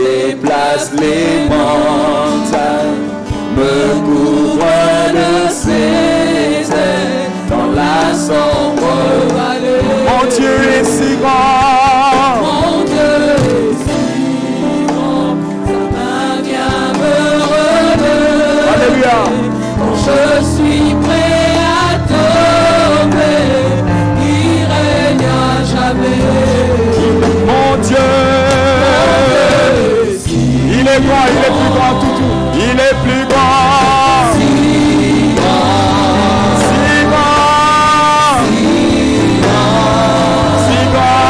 déplace les montagnes, me couvre de ses ailes dans la sombre vallée. Mon Dieu est si grand. Mon Dieu est si grand, sa main vient me relever. Alléluia. Quand je suis prêt à tomber, il règne à jamais. Mon Dieu. Il est grand, il est plus grand, tout. Il est plus grand. Si grand, Si grand. si grand,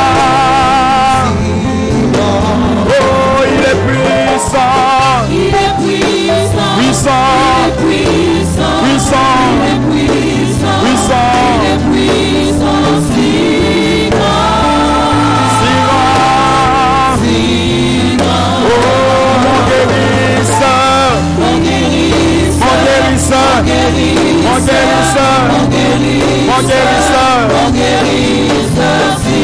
Si grand. Oh, il est puissant. il est puissant, Puissant. il est puissant, Puissant. il est puissant, Puissant. il est puissant, si grand, Si grand. si grand. Oh, mon guérisseur. Mon guérisseur, Mon guérisseur. mon guérisseur, Mon guérisseur. mon guérisseur, Mon guérisseur. mon guérisseur, si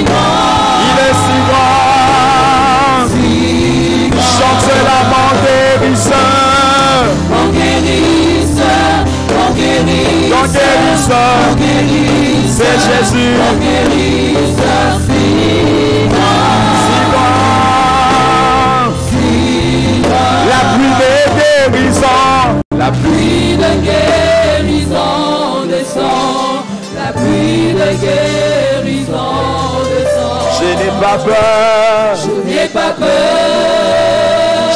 grand, Il est si grand. si grand. Chante la mon guérisseur. Mon guérisseur, mon guérisseur, Mon guérisseur. mon guérisseur, C'est Jésus. mon guérisseur, si grand, Si grand. si grand. La pluie des guérisons. La pluie de guérison descend, la pluie de guérison descend. Je n'ai pas peur. Je n'ai pas peur,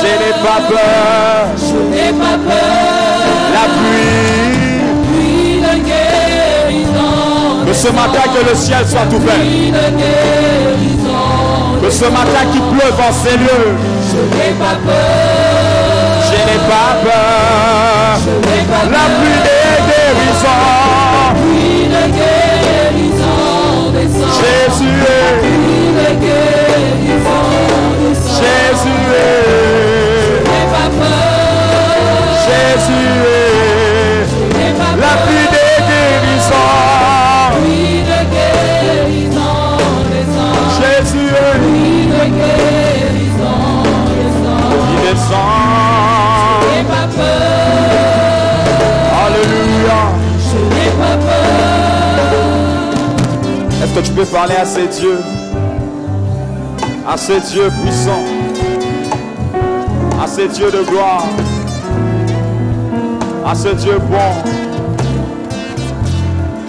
Je n'ai pas peur. je n'ai pas peur. La pluie. La pluie de guérison. Que ce matin que le ciel soit La ouvert. pluie de guérison. Que ce matin qu'il pleuve en ces lieux. Je n'ai pas peur, Je n'ai pas peur. je n'ai pas La peur. pluie des guérisons. Pluie de guérison descend. Jésus est. Pluie de guérison descend. Jésus est. N'aie pas peur, Jésus est. n'aie pas La peur. pluie des guérisons. Pluie de guérison descend. Jésus est. Pluie de guérison descend. Il descend. N'aie pas peur, Alléluia. je n'ai pas peur. Est-ce que tu peux parler à ces dieux? À ces dieux puissants. À ces dieux de gloire. À ce Dieu bon.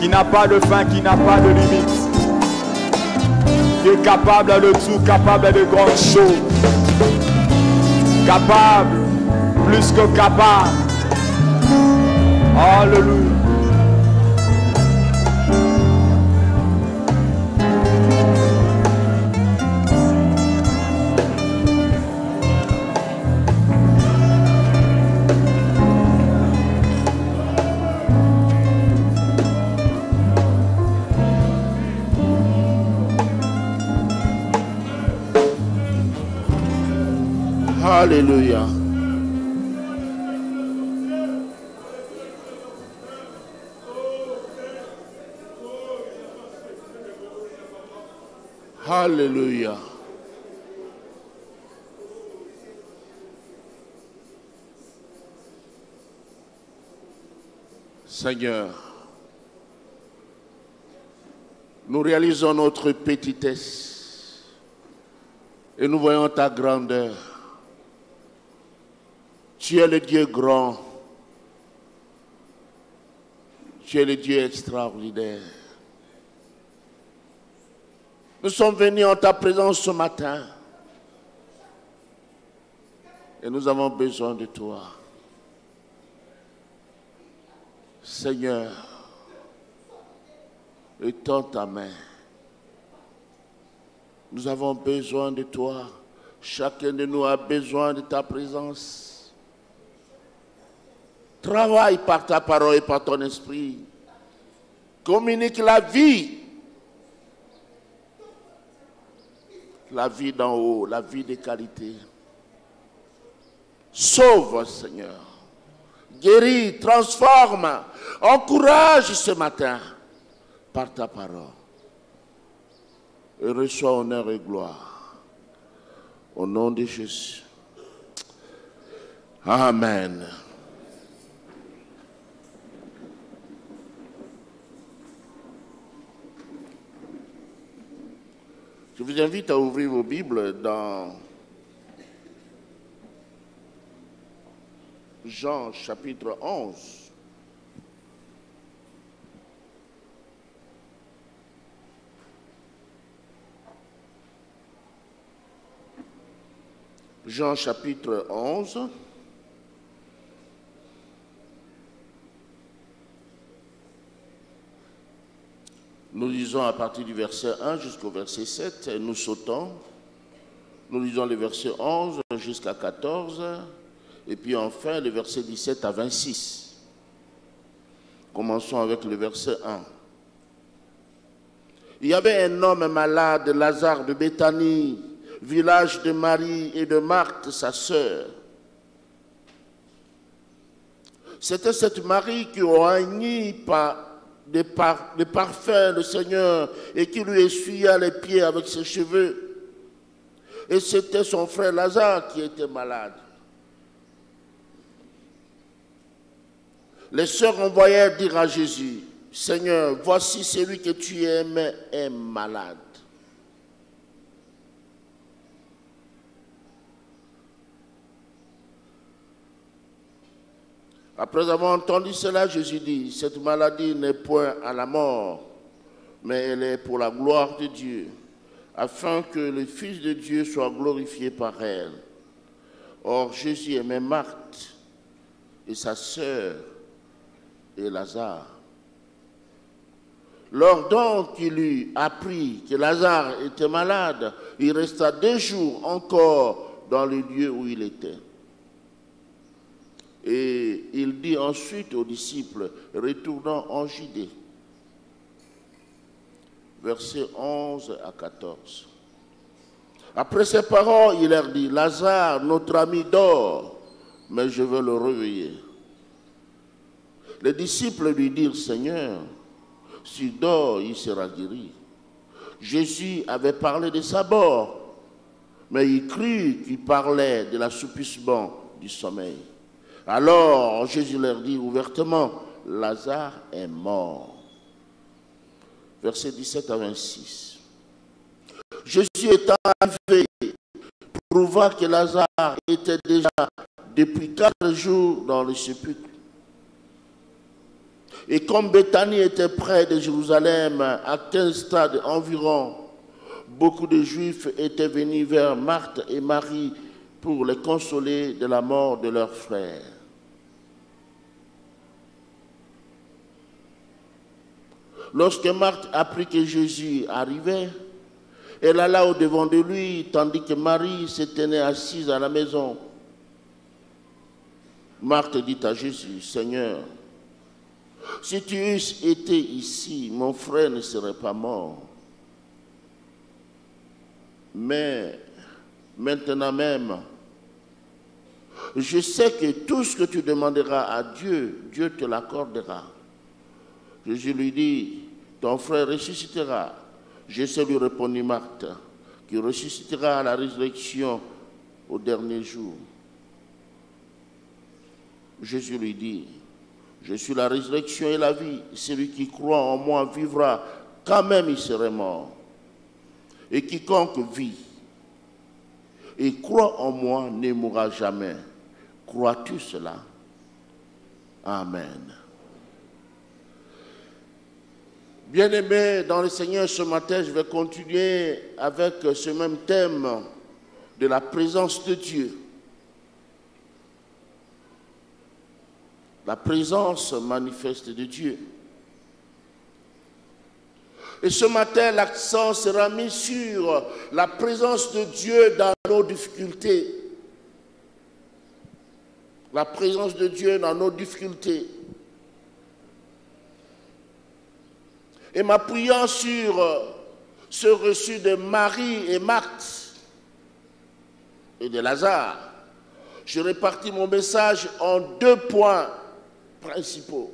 Qui n'a pas de fin, qui n'a pas de limite. Qui est capable de tout, capable de grandes choses. Capable, plus que capable. Alléluia. Alléluia. Alléluia. Seigneur, nous réalisons notre petitesse et nous voyons ta grandeur. Tu es le Dieu grand. Tu es le Dieu extraordinaire. Nous sommes venus en ta présence ce matin. Et nous avons besoin de toi. Seigneur, étends ta main. Nous avons besoin de toi. Chacun de nous a besoin de ta présence. Travaille par ta parole et par ton esprit. Communique la vie. La vie d'en haut, la vie de qualité. Sauve, Seigneur. Guéris, transforme, encourage ce matin par ta parole. Et reçois honneur et gloire. Au nom de Jésus. Amen. Je vous invite à ouvrir vos Bibles dans Jean chapitre 11. Jean chapitre 11. Nous lisons à partir du verset 1 jusqu'au verset 7, et nous sautons. Nous lisons les versets 11 jusqu'à 14, et puis enfin les versets 17 à 26. Commençons avec le verset 1. Il y avait un homme malade, Lazare de Béthanie, village de Marie et de Marthe, sa sœur. C'était cette Marie qui oignit de parfum le Seigneur et qui lui essuya les pieds avec ses cheveux. Et c'était son frère Lazare qui était malade. Les sœurs envoyèrent dire à Jésus, « Seigneur, voici celui que tu aimes est malade. » Après avoir entendu cela, Jésus dit, « Cette maladie n'est point à la mort, mais elle est pour la gloire de Dieu, afin que le Fils de Dieu soit glorifié par elle. » Or, Jésus aimait Marthe et sa sœur et Lazare. Lors donc qu'il eut appris que Lazare était malade, il resta 2 jours encore dans le lieu où il était. Et il dit ensuite aux disciples, retournant en Judée. Versets 11 à 14. Après ces paroles, il leur dit, Lazare, notre ami dort, mais je veux le réveiller. Les disciples lui dirent, Seigneur, s'il dort, il sera guéri. Jésus avait parlé de sa mort, mais il crut qu'il parlait de l'assoupissement du sommeil. Alors Jésus leur dit ouvertement, Lazare est mort. Versets 17 à 26. Jésus étant arrivé, prouva que Lazare était déjà depuis 4 jours dans le sépulcre. Et comme Béthanie était près de Jérusalem, à 15 stades environ, beaucoup de Juifs étaient venus vers Marthe et Marie pour les consoler de la mort de leur frère. Lorsque Marthe apprit que Jésus arrivait, elle alla au-devant de lui, tandis que Marie se tenait assise à la maison. Marthe dit à Jésus, Seigneur, si tu eusses été ici, mon frère ne serait pas mort. Mais maintenant même, je sais que tout ce que tu demanderas à Dieu, Dieu te l'accordera. Jésus lui dit, ton frère ressuscitera. Je sais, lui répondit Marthe, qui ressuscitera à la résurrection au dernier jour. Jésus lui dit, je suis la résurrection et la vie. Celui qui croit en moi vivra, quand même il serait mort. Et quiconque vit et croit en moi ne mourra jamais. Crois-tu cela? Amen. Bien-aimés dans le Seigneur, ce matin, je vais continuer avec ce même thème de la présence de Dieu. La présence manifeste de Dieu. Et ce matin, l'accent sera mis sur la présence de Dieu dans nos difficultés. La présence de Dieu dans nos difficultés. Et m'appuyant sur ce reçu de Marie et Marthe et de Lazare, je répartis mon message en 2 points principaux.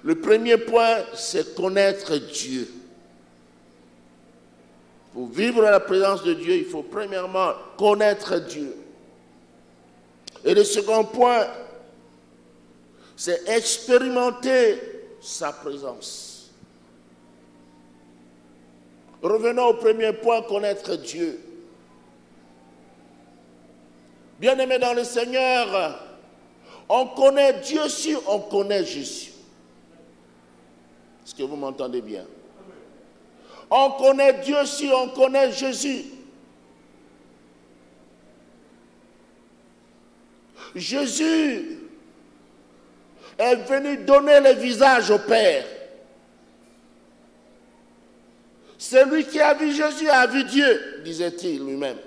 Le premier point, c'est connaître Dieu. Pour vivre la présence de Dieu, il faut premièrement connaître Dieu. Et le second point, c'est expérimenter sa présence. Revenons au premier point, connaître Dieu. Bien-aimés dans le Seigneur, on connaît Dieu si on connaît Jésus. Est-ce que vous m'entendez bien? On connaît Dieu si on connaît Jésus. Jésus est venu donner le visage au Père. Celui qui a vu Jésus a vu Dieu, disait-il lui-même.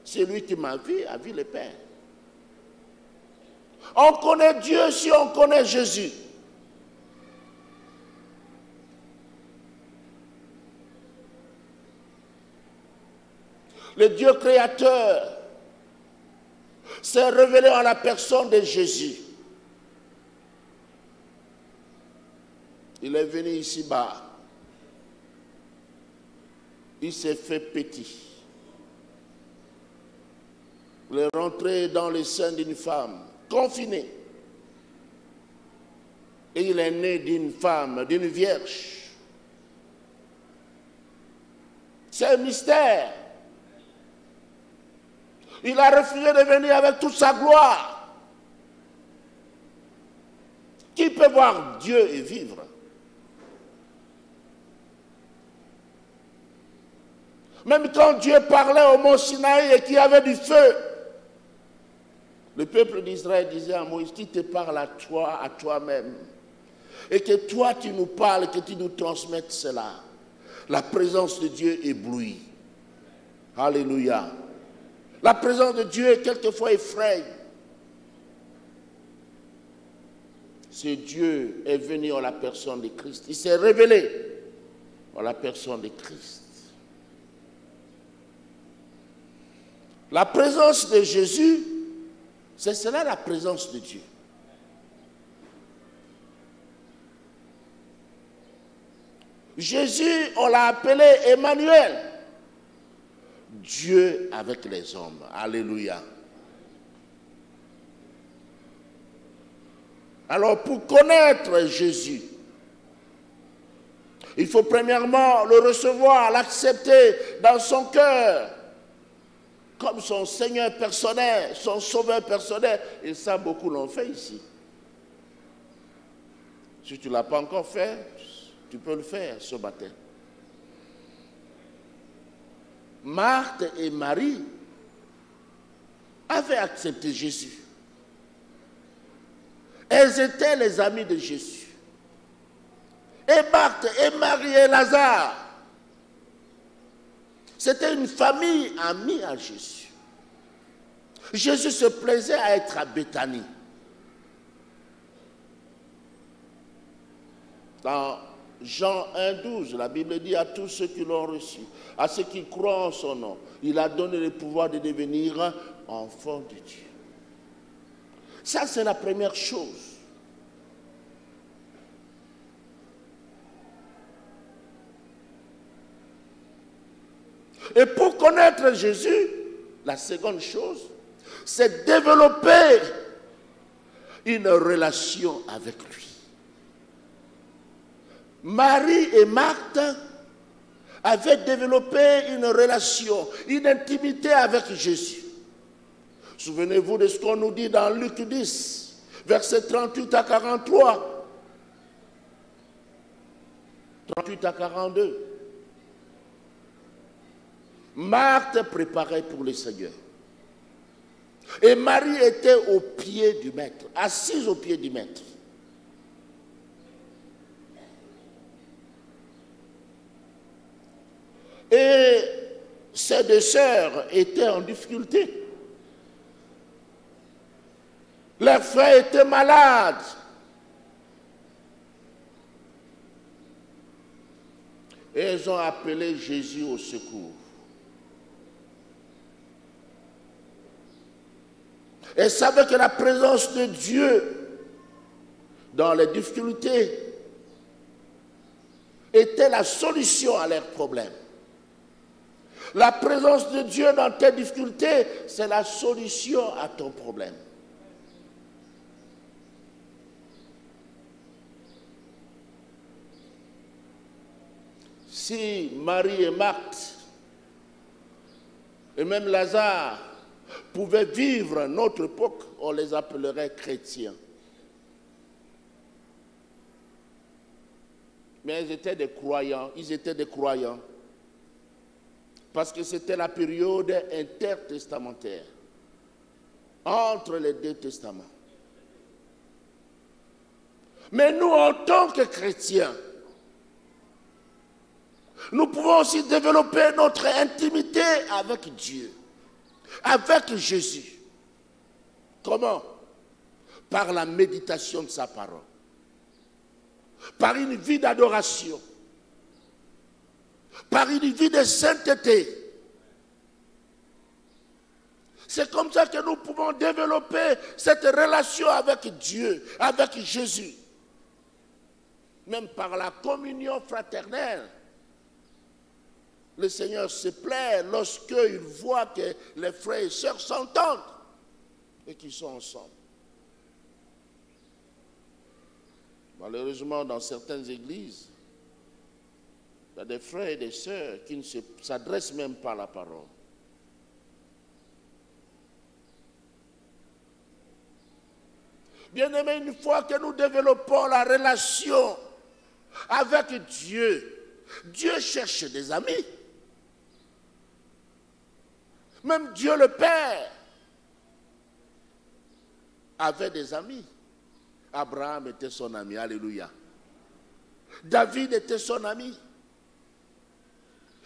Celui qui m'a vu a vu le Père. On connaît Dieu si on connaît Jésus. Le Dieu créateur s'est révélé en la personne de Jésus. Il est venu ici-bas. Il s'est fait petit. Il est rentré dans le sein d'une femme, confinée. Et il est né d'une femme, d'une vierge. C'est un mystère. Il a refusé de venir avec toute sa gloire. Qui peut voir Dieu et vivre? Même quand Dieu parlait au mont Sinaï et qu'il y avait du feu, le peuple d'Israël disait à Moïse, qui te parle à toi-même, et que toi tu nous parles, que tu nous transmettes cela. La présence de Dieu éblouit. Alléluia. La présence de Dieu quelquefois effraie. Ce Dieu est venu en la personne de Christ. Il s'est révélé en la personne de Christ. La présence de Jésus, c'est cela la présence de Dieu. Jésus, on l'a appelé Emmanuel. Dieu avec les hommes. Alléluia. Alors, pour connaître Jésus, il faut premièrement le recevoir, l'accepter dans son cœur, comme son Seigneur personnel, son Sauveur personnel. Et ça, beaucoup l'ont fait ici. Si tu ne l'as pas encore fait, tu peux le faire ce matin. Marthe et Marie avaient accepté Jésus. Elles étaient les amies de Jésus. Et Marthe et Marie et Lazare, c'était une famille amie à Jésus. Jésus se plaisait à être à Béthanie. Dans Jean 1,12, la Bible dit à tous ceux qui l'ont reçu, à ceux qui croient en son nom, il a donné le pouvoir de devenir enfants de Dieu. Ça, c'est la première chose. Et pour connaître Jésus, la seconde chose, c'est développer une relation avec lui. Marie et Marthe avaient développé une relation, une intimité avec Jésus. Souvenez-vous de ce qu'on nous dit dans Luc 10, versets 38 à 43, 38 à 42. Marthe préparait pour le Seigneur. Et Marie était au pied du maître, assise au pied du maître. Et ces deux sœurs étaient en difficulté. Leurs frères étaient malades. Et elles ont appelé Jésus au secours. Elles savaient que la présence de Dieu dans les difficultés était la solution à leurs problèmes. La présence de Dieu dans tes difficultés, c'est la solution à ton problème. Si Marie et Marthe, et même Lazare, pouvaient vivre à notre époque, on les appellerait chrétiens. Mais ils étaient des croyants, parce que c'était la période intertestamentaire, entre les deux testaments. Mais nous, en tant que chrétiens, nous pouvons aussi développer notre intimité avec Dieu, avec Jésus. Comment? Par la méditation de sa parole, par une vie d'adoration, par une vie de sainteté. C'est comme ça que nous pouvons développer cette relation avec Dieu, avec Jésus. Même par la communion fraternelle. Le Seigneur se plaît lorsqu'il voit que les frères et sœurs s'entendent et qu'ils sont ensemble. Malheureusement, dans certaines églises, il y a des frères et des sœurs qui ne s'adressent même pas à la parole. Bien-aimés, une fois que nous développons la relation avec Dieu, Dieu cherche des amis. Même Dieu le Père avait des amis. Abraham était son ami, alléluia. David était son ami.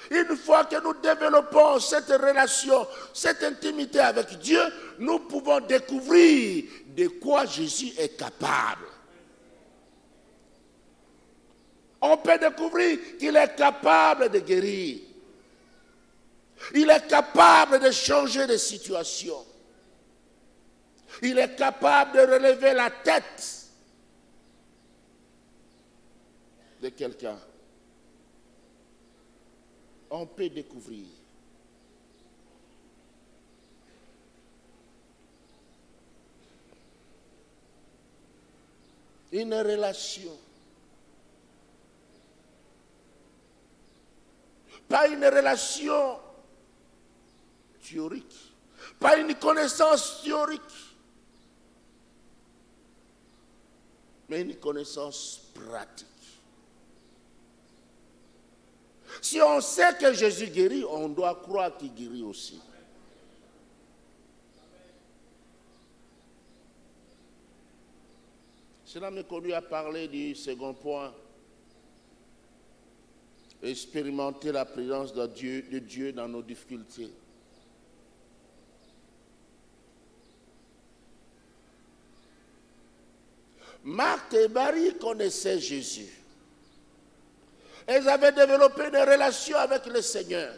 Une fois que nous développons cette relation, cette intimité avec Dieu, nous pouvons découvrir de quoi Jésus est capable. On peut découvrir qu'il est capable de guérir. Il est capable de changer de situation. Il est capable de relever la tête de quelqu'un. On peut découvrir. Une relation. Pas une relation théorique, pas une connaissance théorique, mais une connaissance pratique. Si on sait que Jésus guérit, on doit croire qu'il guérit aussi. Cela me conduit à parler du second point. Expérimenter la présence de Dieu dans nos difficultés. Marthe et Marie connaissaient Jésus. Elles avaient développé une relation avec le Seigneur.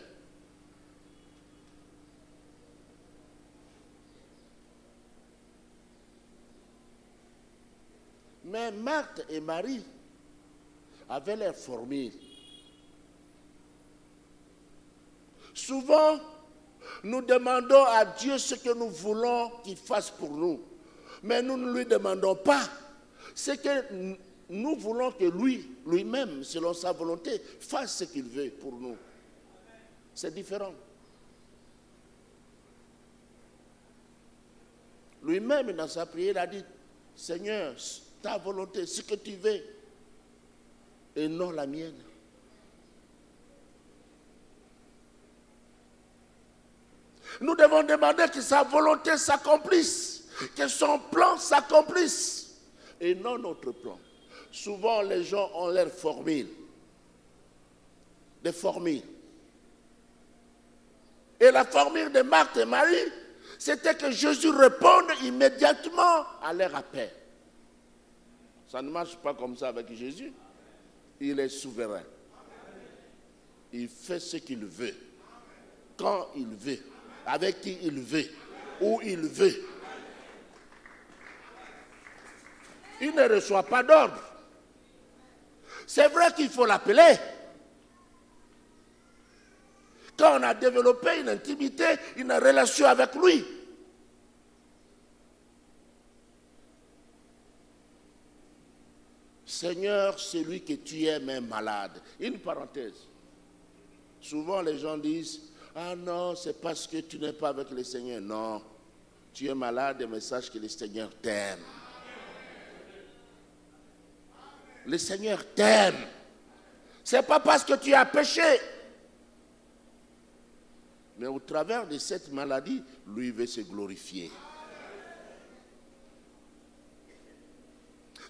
Mais Marthe et Marie avaient leur formule. Souvent, nous demandons à Dieu ce que nous voulons qu'il fasse pour nous. Mais nous ne lui demandons pas ce que nous voulons que lui-même, selon sa volonté, fasse ce qu'il veut pour nous. C'est différent. Lui-même, dans sa prière, il a dit, Seigneur, ta volonté, ce que tu veux, et non la mienne. Nous devons demander que sa volonté s'accomplisse, que son plan s'accomplisse, et non notre plan. Souvent, les gens ont leur formule, des formules. Et la formule de Marthe et Marie, c'était que Jésus réponde immédiatement à leur appel. Ça ne marche pas comme ça avec Jésus. Il est souverain. Il fait ce qu'il veut, quand il veut, avec qui il veut, où il veut. Il ne reçoit pas d'ordre. C'est vrai qu'il faut l'appeler. Quand on a développé une intimité, une relation avec lui. Seigneur, celui que tu aimes est malade. Une parenthèse. Souvent les gens disent, ah non, c'est parce que tu n'es pas avec le Seigneur. Non, tu es malade, mais sache que le Seigneur t'aime. Le Seigneur t'aime. Ce n'est pas parce que tu as péché. Mais au travers de cette maladie, lui veut se glorifier.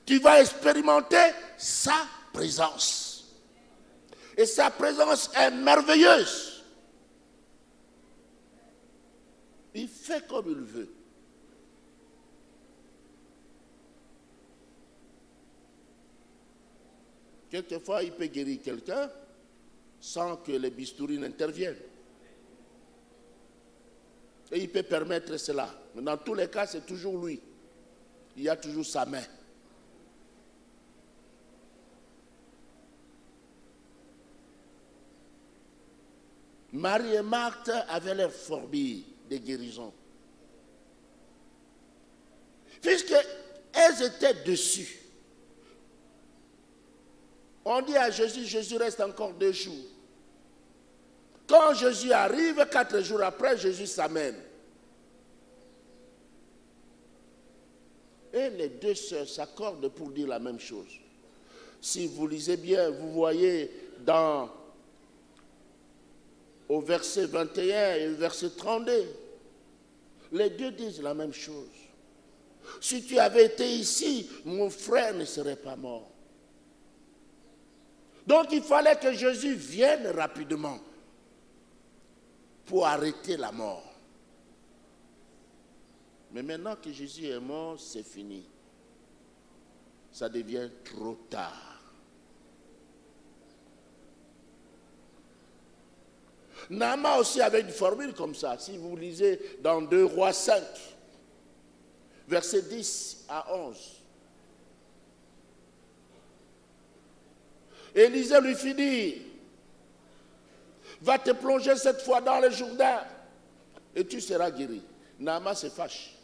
Tu vas expérimenter sa présence. Et sa présence est merveilleuse. Il fait comme il veut. Quelquefois, il peut guérir quelqu'un sans que les bistouris n'interviennent. Et il peut permettre cela. Mais dans tous les cas, c'est toujours lui. Il y a toujours sa main. Marie et Marthe avaient leur fourbi de guérison. Puisqu'elles étaient dessus. On dit à Jésus, Jésus reste encore 2 jours. Quand Jésus arrive, 4 jours après, Jésus s'amène. Et les 2 sœurs s'accordent pour dire la même chose. Si vous lisez bien, vous voyez au verset 21 et au verset 32, les 2 disent la même chose. Si tu avais été ici, mon frère ne serait pas mort. Donc il fallait que Jésus vienne rapidement pour arrêter la mort. Mais maintenant que Jésus est mort, c'est fini. Ça devient trop tard. Naaman aussi avait une formule comme ça. Si vous lisez dans 2 Rois 5, versets 10 à 11. Élisée lui fit dire, va te plonger cette fois dans le Jourdain et tu seras guéri. Naaman se fâche.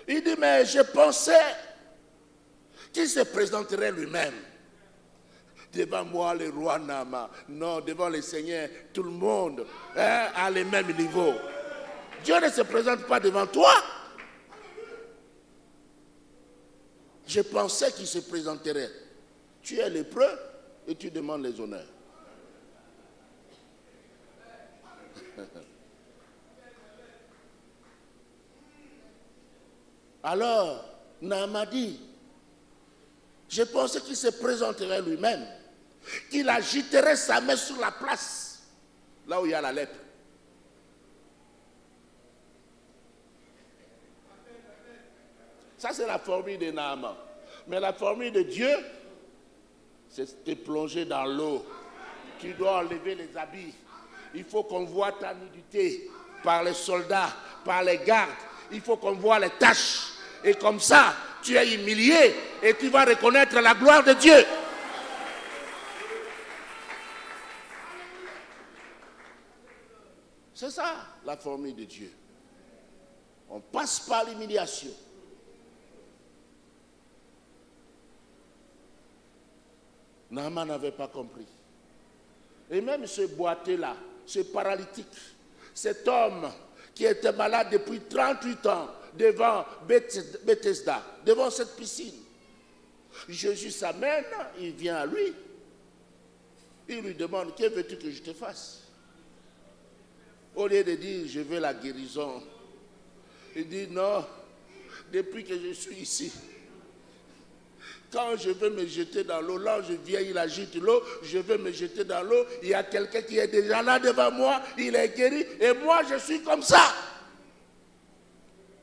Il dit, mais je pensais qu'il se présenterait lui-même. Devant moi, le roi Naaman. Non, devant le Seigneur, tout le monde a le même niveau. Dieu ne se présente pas devant toi. Je pensais qu'il se présenterait. Tu es lépreux et tu demandes les honneurs. Alors, Naaman dit, je pensais qu'il se présenterait lui-même, qu'il agiterait sa main sur la place, là où il y a la lèpre. Ça, c'est la formule de Naaman. Mais la formule de Dieu, c'est de te plonger dans l'eau. Tu dois enlever les habits. Il faut qu'on voit ta nudité par les soldats, par les gardes. Il faut qu'on voit les taches. Et comme ça, tu es humilié et tu vas reconnaître la gloire de Dieu. C'est ça, la formule de Dieu. On passe par l'humiliation. Naaman n'avait pas compris. Et même ce boiteux-là, ce paralytique, cet homme qui était malade depuis 38 ans devant Bethesda, devant cette piscine. Jésus s'amène, il vient à lui. Il lui demande, que veux-tu que je te fasse? Au lieu de dire, je veux la guérison. Il dit, non, depuis que je suis ici, quand je veux me jeter dans l'eau, là je viens, il agite l'eau, je veux me jeter dans l'eau, il y a quelqu'un qui est déjà là devant moi, il est guéri, et moi je suis comme ça.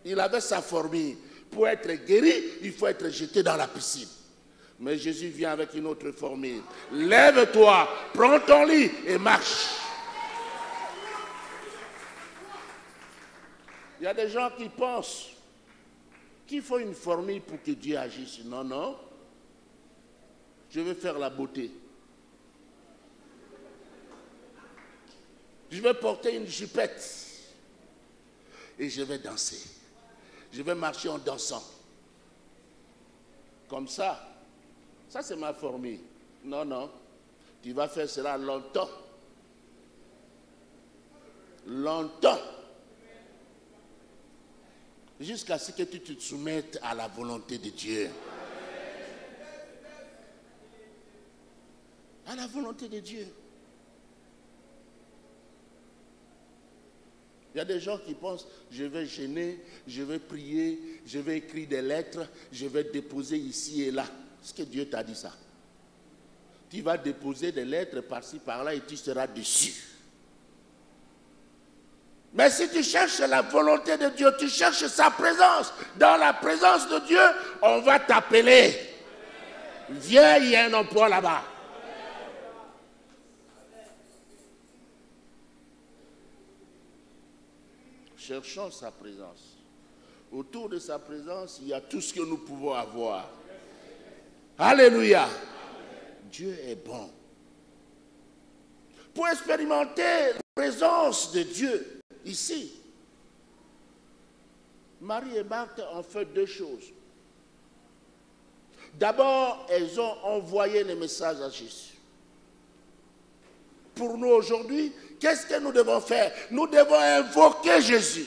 Il avait sa formule. Pour être guéri, il faut être jeté dans la piscine. Mais Jésus vient avec une autre formule. Lève-toi, prends ton lit et marche. Il y a des gens qui pensent qu'il faut une formule pour que Dieu agisse. Non, non. Je vais faire la beauté. Je vais porter une jupette. Et je vais danser. Je vais marcher en dansant. Comme ça. Ça, c'est ma formule. Non, non. Tu vas faire cela longtemps. Longtemps. Jusqu'à ce que tu te soumettes à la volonté de Dieu. À la volonté de Dieu. Il y a des gens qui pensent, je vais gêner, je vais prier, je vais écrire des lettres, je vais déposer ici et là. Est-ce que Dieu t'a dit ça? Tu vas déposer des lettres par-ci, par-là et tu seras déçu. Mais si tu cherches la volonté de Dieu, tu cherches sa présence, dans la présence de Dieu, on va t'appeler. Viens, il y a un emploi là-bas. Cherchons sa présence. Autour de sa présence, il y a tout ce que nous pouvons avoir. Alléluia. Dieu est bon. Pour expérimenter la présence de Dieu ici, Marie et Marthe ont fait deux choses. D'abord, elles ont envoyé les messages à Jésus. Pour nous aujourd'hui, qu'est-ce que nous devons faire? Nous devons invoquer Jésus.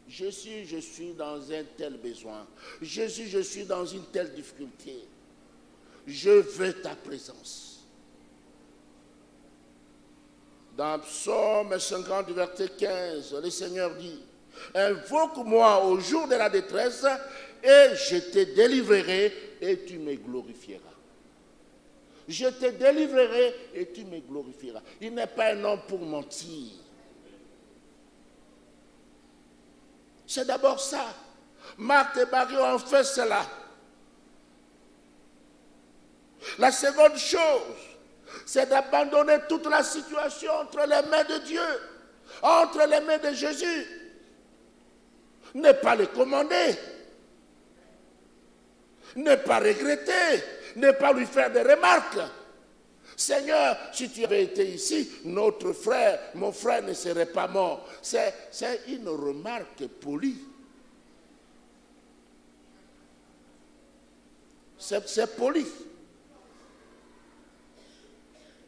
Jésus, je suis dans un tel besoin. Jésus, je suis dans une telle difficulté. Je veux ta présence. Dans Psaume 50, verset 15, le Seigneur dit, invoque-moi au jour de la détresse et je te délivrerai et tu me glorifieras. Je te délivrerai et tu me glorifieras. Il n'est pas un homme pour mentir. C'est d'abord ça. Marthe et Marie ont fait cela. La seconde chose, c'est d'abandonner toute la situation entre les mains de Dieu, entre les mains de Jésus. Ne pas le commander. Ne pas regretter. Ne pas lui faire des remarques. Seigneur, si tu avais été ici, notre frère, mon frère ne serait pas mort. C'est une remarque polie. C'est poli.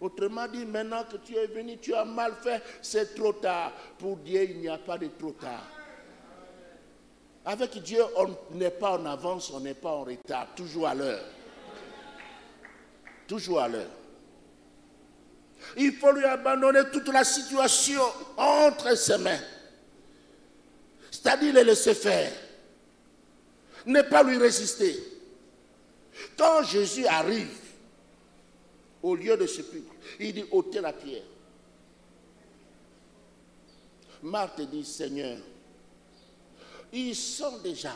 Autrement dit, maintenant que tu es venu, tu as mal fait, c'est trop tard. Pour Dieu, il n'y a pas de trop tard. Avec Dieu, on n'est pas en avance, on n'est pas en retard, toujours à l'heure. Toujours à l'heure. Il faut lui abandonner toute la situation entre ses mains. C'est-à-dire le laisser faire. Ne pas lui résister. Quand Jésus arrive au lieu de sépulcre, il dit ôtez la pierre. Marthe dit Seigneur, ils sont déjà.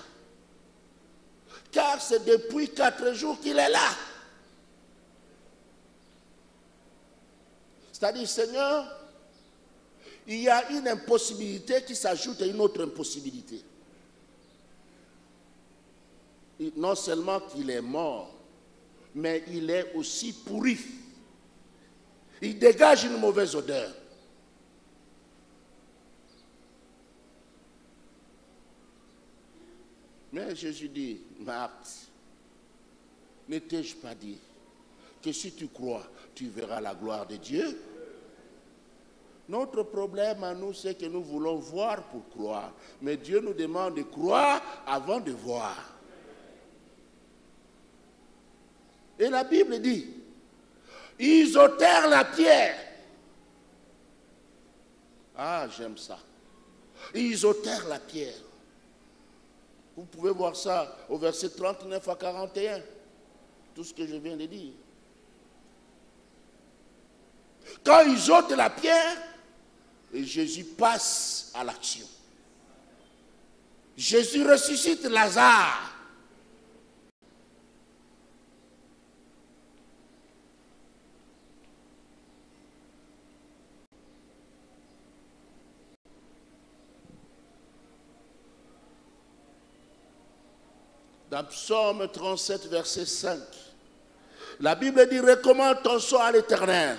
Car c'est depuis 4 jours qu'il est là. C'est-à-dire, Seigneur, il y a une impossibilité qui s'ajoute à une autre impossibilité. Non seulement qu'il est mort, mais il est aussi pourri. Il dégage une mauvaise odeur. Mais Jésus dit, Marthe, ne t'ai-je pas dit que si tu crois, tu verras la gloire de Dieu? Notre problème à nous, c'est que nous voulons voir pour croire. Mais Dieu nous demande de croire avant de voir. Et la Bible dit, ils ôtèrent la pierre. Ah, j'aime ça. Ils ôtèrent la pierre. Vous pouvez voir ça au verset 39 à 41. Tout ce que je viens de dire. Quand ils ôtent la pierre, et Jésus passe à l'action. Jésus ressuscite Lazare. Dans Psaume 37, verset 5, la Bible dit, recommande ton sort à l'Éternel.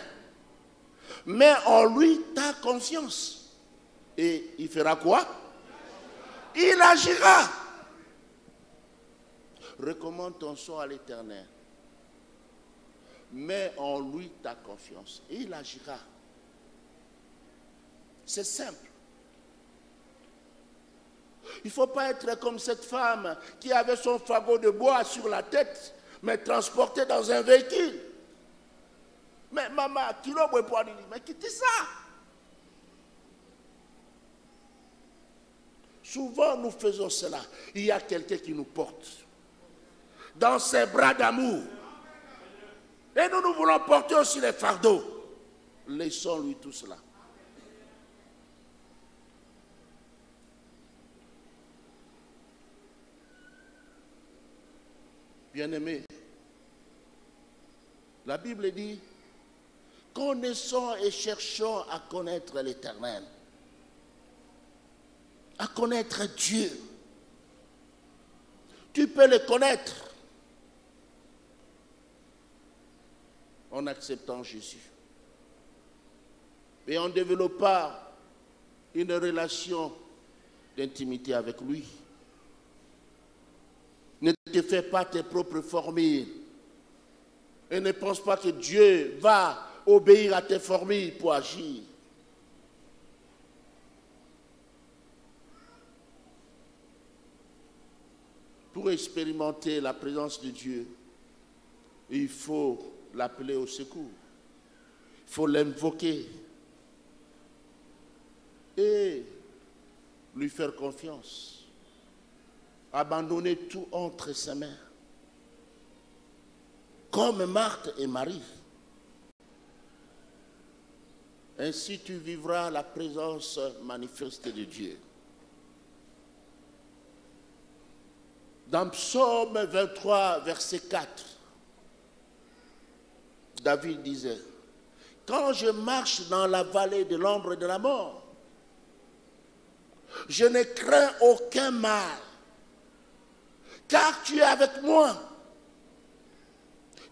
Mets en lui ta confiance. Et il fera quoi? Il agira. Recommande ton sort à l'Éternel. Mets en lui ta confiance. Et il agira. C'est simple. Il ne faut pas être comme cette femme qui avait son fagot de bois sur la tête, mais transportée dans un véhicule. Mais maman, mais quittez ça. Souvent nous faisons cela. Il y a quelqu'un qui nous porte dans ses bras d'amour. Et nous voulons porter aussi les fardeaux. Laissons-lui tout cela. Bien-aimés, la Bible dit, connaissons et cherchons à connaître l'Éternel, à connaître Dieu. Tu peux le connaître en acceptant Jésus et en développant une relation d'intimité avec lui. Ne te fais pas tes propres formules et ne pense pas que Dieu va obéir à tes formules pour agir. Pour expérimenter la présence de Dieu, il faut l'appeler au secours. Il faut l'invoquer et lui faire confiance. Abandonner tout entre ses mains. Comme Marthe et Marie. Ainsi tu vivras la présence manifeste de Dieu. Dans Psaume 23, verset 4, David disait, « Quand je marche dans la vallée de l'ombre de la mort, je ne crains aucun mal, car tu es avec moi.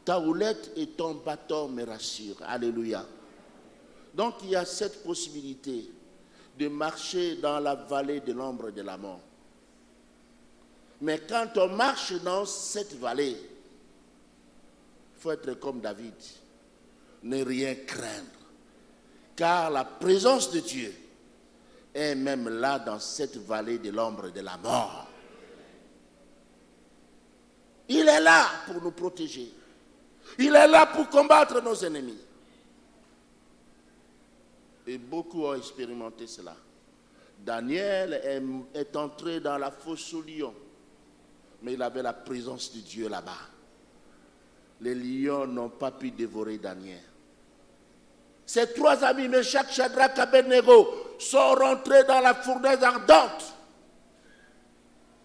Ta houlette et ton bâton me rassurent. » Alléluia. Donc il y a cette possibilité de marcher dans la vallée de l'ombre de la mort. Mais quand on marche dans cette vallée, il faut être comme David, ne rien craindre. Car la présence de Dieu est même là dans cette vallée de l'ombre de la mort. Il est là pour nous protéger. Il est là pour combattre nos ennemis. Et beaucoup ont expérimenté cela. Daniel est entré dans la fosse aux lions. Mais il avait la présence de Dieu là-bas. Les lions n'ont pas pu dévorer Daniel. Ses trois amis, Meshach, Shadrach, Abednego, sont rentrés dans la fournaise ardente.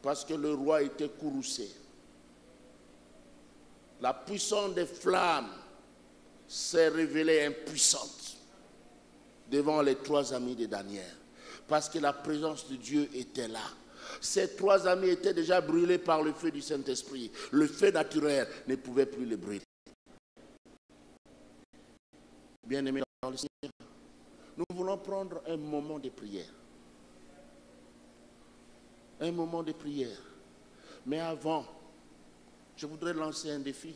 Parce que le roi était courroucé. La puissance des flammes s'est révélée impuissante devant les trois amis de Daniel. Parce que la présence de Dieu était là. Ces trois amis étaient déjà brûlés par le feu du Saint-Esprit. Le feu naturel ne pouvait plus les brûler. Bien-aimés dans le Seigneur, nous voulons prendre un moment de prière. Un moment de prière. Mais avant, je voudrais lancer un défi.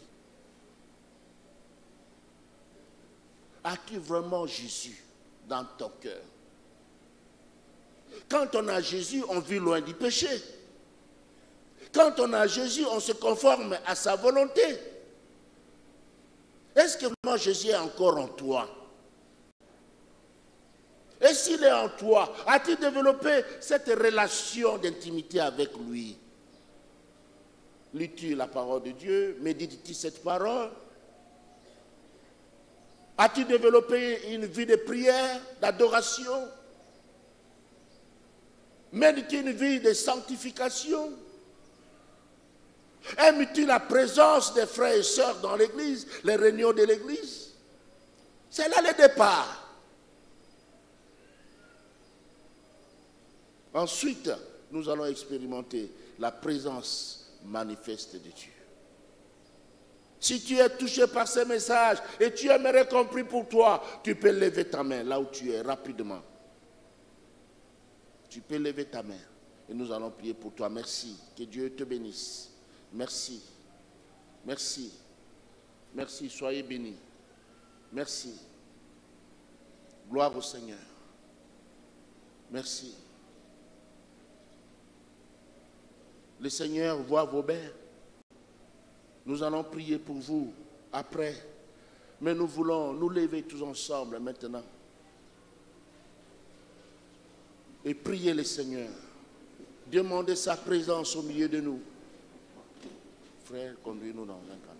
As-tu vraiment Jésus dans ton cœur? Quand on a Jésus, on vit loin du péché. Quand on a Jésus, on se conforme à sa volonté. Est-ce que vraiment Jésus est encore en toi? Et s'il est en toi, as-tu développé cette relation d'intimité avec lui? Lis-tu la parole de Dieu? Médites-tu cette parole? As-tu développé une vie de prière, d'adoration? Mènes-tu une vie de sanctification? Aimes-tu la présence des frères et sœurs dans l'église, les réunions de l'église? C'est là le départ. Ensuite, nous allons expérimenter la présence manifeste de Dieu. Si tu es touché par ces messages et tu aimerais qu'on prie pour toi, tu peux lever ta main là où tu es rapidement. Tu peux lever ta main et nous allons prier pour toi. Merci. Que Dieu te bénisse. Merci. Merci. Merci. Soyez bénis. Merci. Gloire au Seigneur. Merci. Le Seigneur voit vos bains. Nous allons prier pour vous après. Mais nous voulons nous lever tous ensemble maintenant. Et prier le Seigneur. Demander sa présence au milieu de nous. Frère, conduis-nous dans un canot.